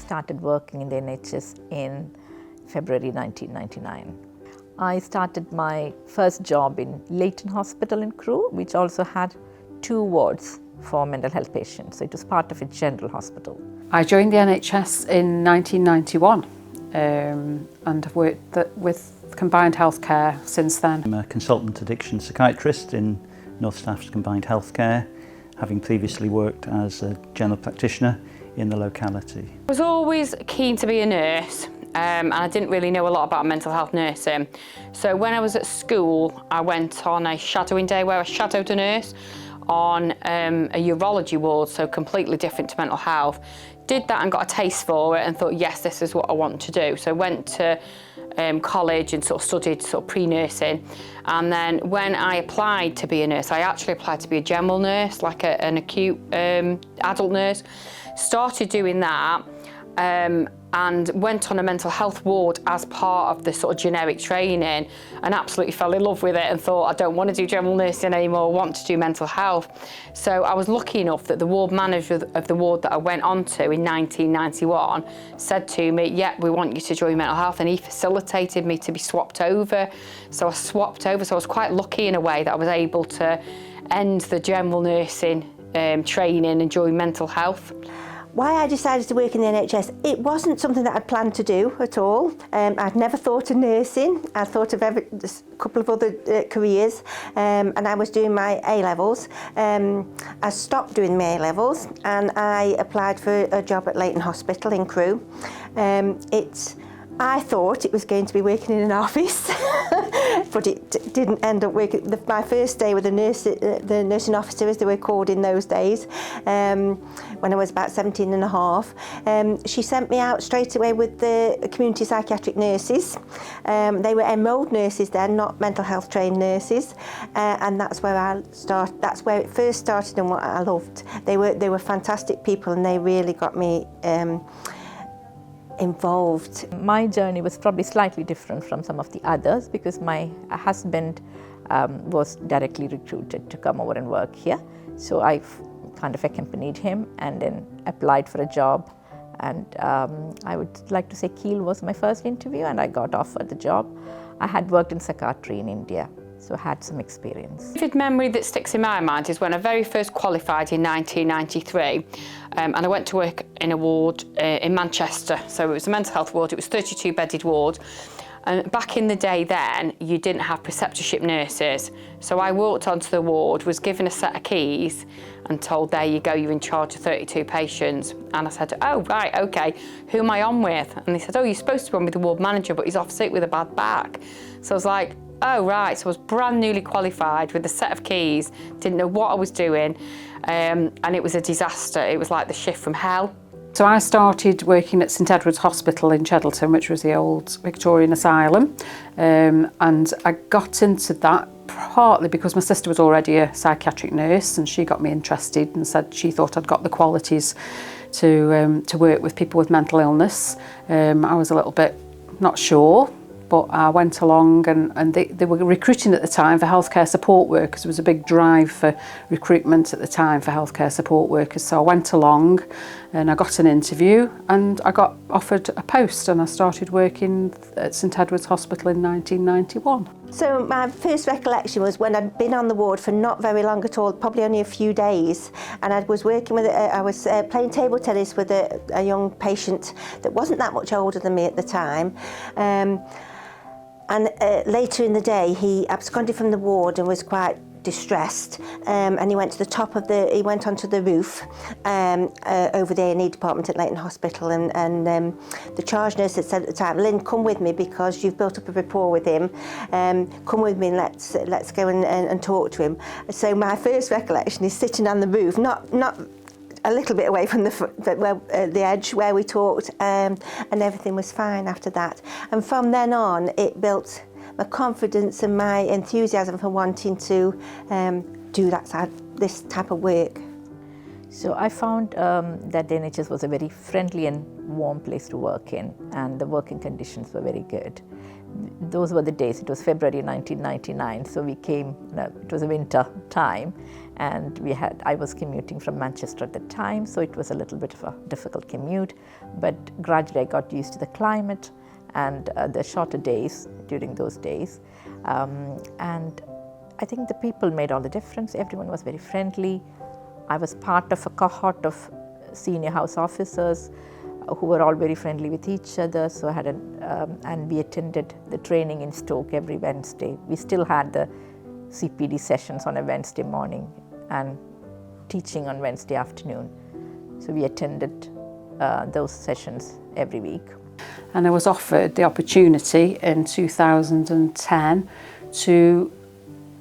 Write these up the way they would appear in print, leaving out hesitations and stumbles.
started working in the NHS in February 1999. I started my first job in Leighton Hospital in Crewe, which also had 2 wards for mental health patients, so it was part of a general hospital. I joined the NHS in 1991 and have worked with combined healthcare since then. I'm a consultant addiction psychiatrist in North Staff's combined healthcare, having previously worked as a general practitioner in the locality. I was always keen to be a nurse. And I didn't really know a lot about mental health nursing. So when I was at school, I went on a shadowing day where I shadowed a nurse on a urology ward, so completely different to mental health. Did that and got a taste for it and thought, yes, this is what I want to do. So I went to college and sort of studied sort of pre-nursing. And then when I applied to be a nurse, I actually applied to be a general nurse, like an acute adult nurse. Started doing that. And went on a mental health ward as part of the sort of generic training and absolutely fell in love with it and thought, I don't want to do general nursing anymore, I want to do mental health. So I was lucky enough that the ward manager of the ward that I went on to in 1991 said to me, yeah, we want you to join mental health, and he facilitated me to be swapped over. So I swapped over, so I was quite lucky in a way that I was able to end the general nursing training and join mental health. Why I decided to work in the NHS, it wasn't something that I'd planned to do at all. I'd never thought of nursing. I thought of a couple of other careers, and I was doing my A-levels. I stopped doing my A-levels and I applied for a job at Leighton Hospital in Crewe. I thought it was going to be working in an office, but it didn't end up working. My first day with the nursing officer, as they were called in those days, when I was about 17 and a half, she sent me out straight away with the community psychiatric nurses. They were enrolled nurses then, not mental health trained nurses, and that's where that's where it first started and what I loved. They were fantastic people, and they really got me involved. My journey was probably slightly different from some of the others because my husband was directly recruited to come over and work here. So I kind of accompanied him and then applied for a job. And I would like to say Kiel was my first interview and I got offered the job. I had worked in psychiatry in India, so I had some experience. A vivid memory that sticks in my mind is when I very first qualified in 1993 and I went to work in a ward in Manchester. So it was a mental health ward, it was a 32-bedded ward. And back in the day then, you didn't have preceptorship nurses. So I walked onto the ward, was given a set of keys and told, there you go, you're in charge of 32 patients. And I said, oh, right, okay, who am I on with? And they said, oh, you're supposed to be on with the ward manager, but he's off sick with a bad back. So I was like, oh, right, so I was brand newly qualified with a set of keys, didn't know what I was doing, and it was a disaster. It was like the shift from hell. So I started working at St Edward's Hospital in Cheddleton, which was the old Victorian asylum, and I got into that partly because my sister was already a psychiatric nurse and she got me interested and said she thought I'd got the qualities to work with people with mental illness. I was a little bit not sure, but I went along and they were recruiting at the time for healthcare support workers. There was a big drive for recruitment at the time for healthcare support workers. So I went along and I got an interview and I got offered a post and I started working at St Edward's Hospital in 1991. So my first recollection was when I'd been on the ward for not very long at all, probably only a few days, and I was working with, I was playing table tennis with a young patient that wasn't that much older than me at the time. And later in the day, he absconded from the ward and was quite distressed, and he went to the top of he went onto the roof over the A&E department at Leighton Hospital, and the charge nurse had said at the time, Lynn, come with me because you've built up a rapport with him, come with me and let's go and talk to him. So my first recollection is sitting on the roof, not a little bit away from the edge where we talked, and everything was fine after that. And from then on, it built my confidence and my enthusiasm for wanting to do this type of work. So I found that the NHS was a very friendly and warm place to work in, and the working conditions were very good. Those were the days, it was February 1999, so we came, it was a winter time, and I was commuting from Manchester at the time, so it was a little bit of a difficult commute, but gradually I got used to the climate and the shorter days during those days. And I think the people made all the difference. Everyone was very friendly. I was part of a cohort of senior house officers who were all very friendly with each other. So I had and we attended the training in Stoke every Wednesday. We still had the CPD sessions on a Wednesday morning and teaching on Wednesday afternoon. So we attended those sessions every week. And I was offered the opportunity in 2010 to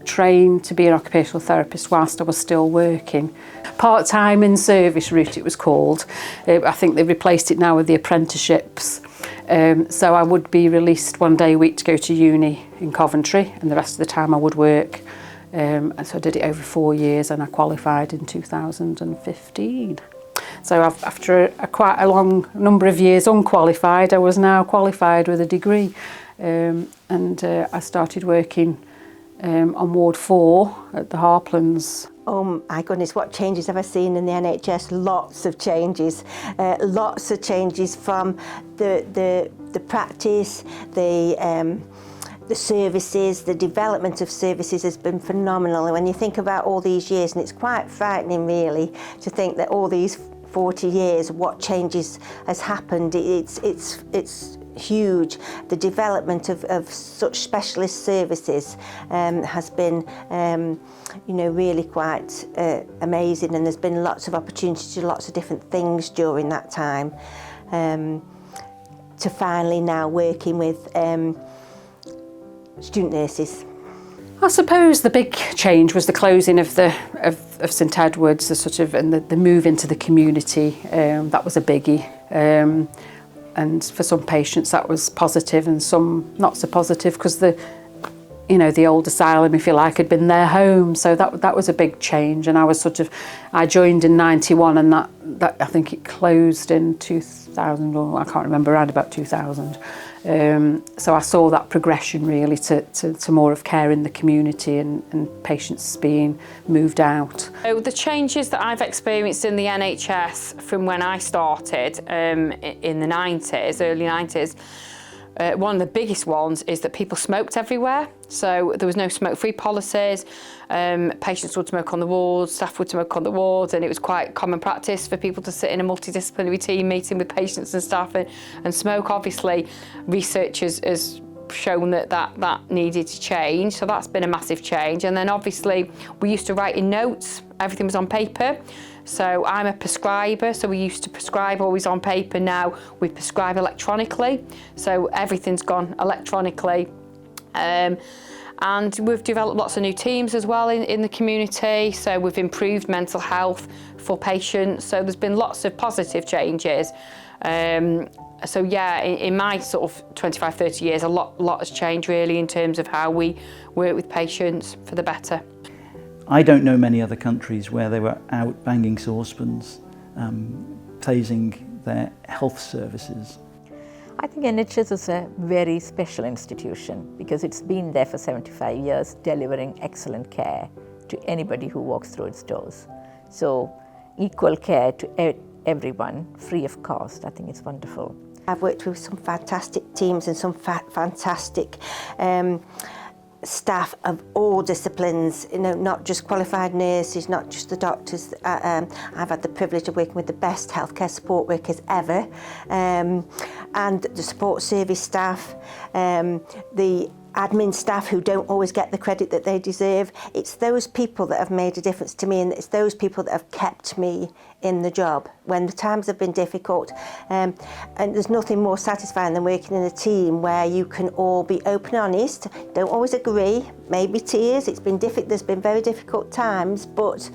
train to be an occupational therapist whilst I was still working. Part-time in service route it was called. I think they've replaced it now with the apprenticeships. So I would be released 1 day a week to go to uni in Coventry, and the rest of the time I would work. And so I did it over 4 years, and I qualified in 2015. So after quite a long number of years unqualified, I was now qualified with a degree. And I started working on Ward 4 at the Harplands. Oh my goodness, what changes have I seen in the NHS? Lots of changes. Lots of changes from the practice, the services, the development of services has been phenomenal. And when you think about all these years, and it's quite frightening really to think that all these 40 years, what changes has happened. It's huge. The development of such specialist services has been, really quite amazing, and there's been lots of opportunities to do lots of different things during that time. To finally now working with student nurses. I suppose the big change was the closing of St Edward's, and the move into the community. That was a biggie. And for some patients that was positive, and some not so positive, because the old asylum, if you like, had been their home. So that was a big change. And I joined in 91, and that I think it closed in 2000, or I can't remember, around about 2000. So I saw that progression really to more of care in the community and patients being moved out. So the changes that I've experienced in the NHS from when I started in the 90s, early 90s, one of the biggest ones is that people smoked everywhere. So there was no smoke-free policies. Patients would smoke on the wards, staff would smoke on the wards, and it was quite common practice for people to sit in a multidisciplinary team meeting with patients and staff and smoke. Obviously, research has shown that needed to change, so that's been a massive change. And then obviously we used to write in notes, everything was on paper. So I'm a prescriber, so we used to prescribe always on paper. Now we prescribe electronically, so everything's gone electronically. And we've developed lots of new teams as well in the community, so we've improved mental health for patients, so there's been lots of positive changes. So yeah, in my sort of 25-30 years, a lot has changed really in terms of how we work with patients for the better. I don't know many other countries where they were out banging saucepans, praising their health services. I think NHS is a very special institution because it's been there for 75 years, delivering excellent care to anybody who walks through its doors. So equal care to everyone, free of cost. I think it's wonderful. I've worked with some fantastic teams and some fantastic staff of all disciplines, not just qualified nurses, not just the doctors. I've had the privilege of working with the best healthcare support workers ever, and the support service staff, the admin staff who don't always get the credit that they deserve. It's those people that have made a difference to me, and it's those people that have kept me in the job when the times have been difficult. And there's nothing more satisfying than working in a team where you can all be open and honest, don't always agree, maybe tears, there's been very difficult times, but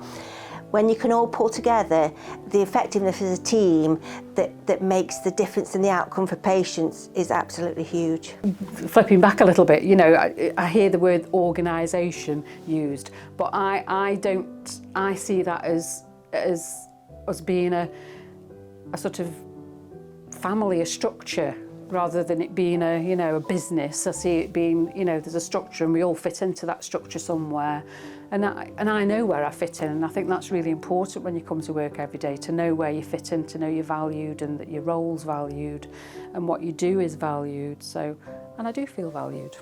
when you can all pull together, the effectiveness as a team that makes the difference in the outcome for patients is absolutely huge. Flipping back a little bit, I hear the word organisation used, but I see that as being a sort of family, a structure. rather than it being a, you know, a business. I see it being, you know, there's a structure and we all fit into that structure somewhere. And I know where I fit in, and I think that's really important when you come to work every day, to know where you fit in, to know you're valued and that your role's valued and what you do is valued. So, and I do feel valued.